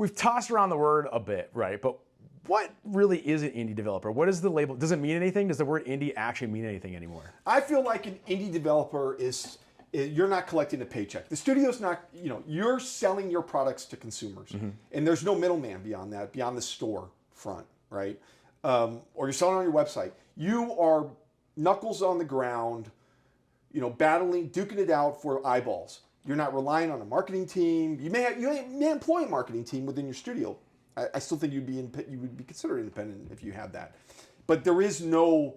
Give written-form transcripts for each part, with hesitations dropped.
we've tossed around the word a bit, right? But what really is an indie developer? What is the label? Does it mean anything? Does the word indie actually mean anything anymore? I feel like an indie developer is you're not collecting a paycheck. The studio's not, you're selling your products to consumers. And there's no middleman beyond that, beyond the store front, right? Or you're selling on your website. You are knuckles on the ground, battling, duking it out for eyeballs. You're not relying on a marketing team. You may employ a marketing team within your studio. I still think you would be considered independent if you had that. But there is no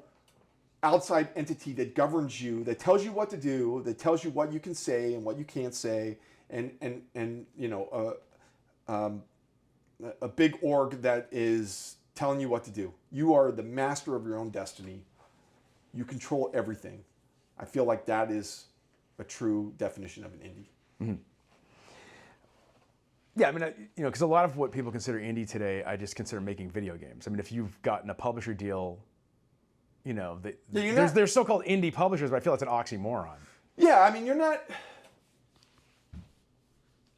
outside entity that governs you, that tells you what to do, that tells you what you can say and what you can't say, and a big org that is telling you what to do. You are the master of your own destiny. You control everything. I feel like that is a true definition of an indie. Mm-hmm. Yeah, I mean, because a lot of what people consider indie today, I just consider making video games. I mean, if you've gotten a publisher deal, there's so-called indie publishers, but I feel it's an oxymoron. Yeah, I mean, you're not.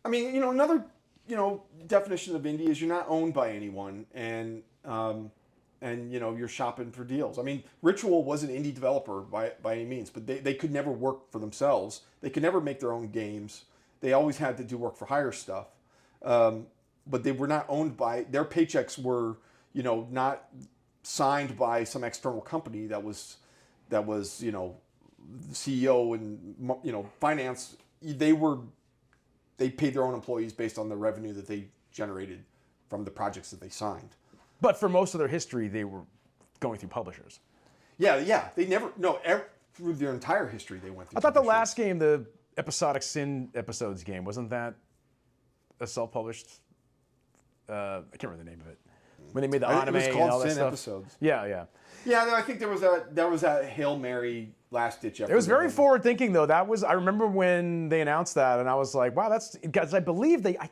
I mean, another, definition of indie is you're not owned by anyone, and you're shopping for deals. I mean, Ritual was an indie developer by any means, but they could never work for themselves. They could never make their own games. They always had to do work for hire stuff, but they were not owned by. Their paychecks were, not signed by some external company that was the CEO and finance. They paid their own employees based on the revenue that they generated from the projects that they signed. But for most of their history, they were going through publishers. Yeah. They never through their entire history they went through. I thought the last game, the episodic Sin Episodes game, wasn't that a self-published? I can't remember the name of it. When they made the anime and all that Sin stuff. Episodes. Yeah. Yeah, I think there was a Hail Mary last ditch effort. It was very forward thinking though. I remember when they announced that, and I was like, wow, that's guys. I believe I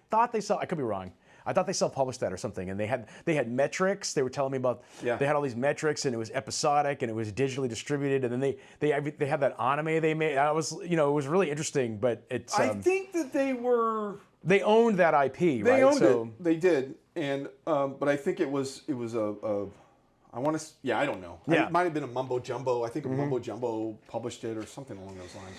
could be wrong. I thought they self-published that or something, and they had metrics. They were telling me about. Yeah. They had all these metrics, and it was episodic, and it was digitally distributed, and then they had that anime they made. I was, it was really interesting, but it's. I think that they owned that IP, right? They owned it. They did, and but I think it was I want to. Yeah, I don't know. Yeah. It might have been a mumbo jumbo. I think a mumbo jumbo published it or something along those lines.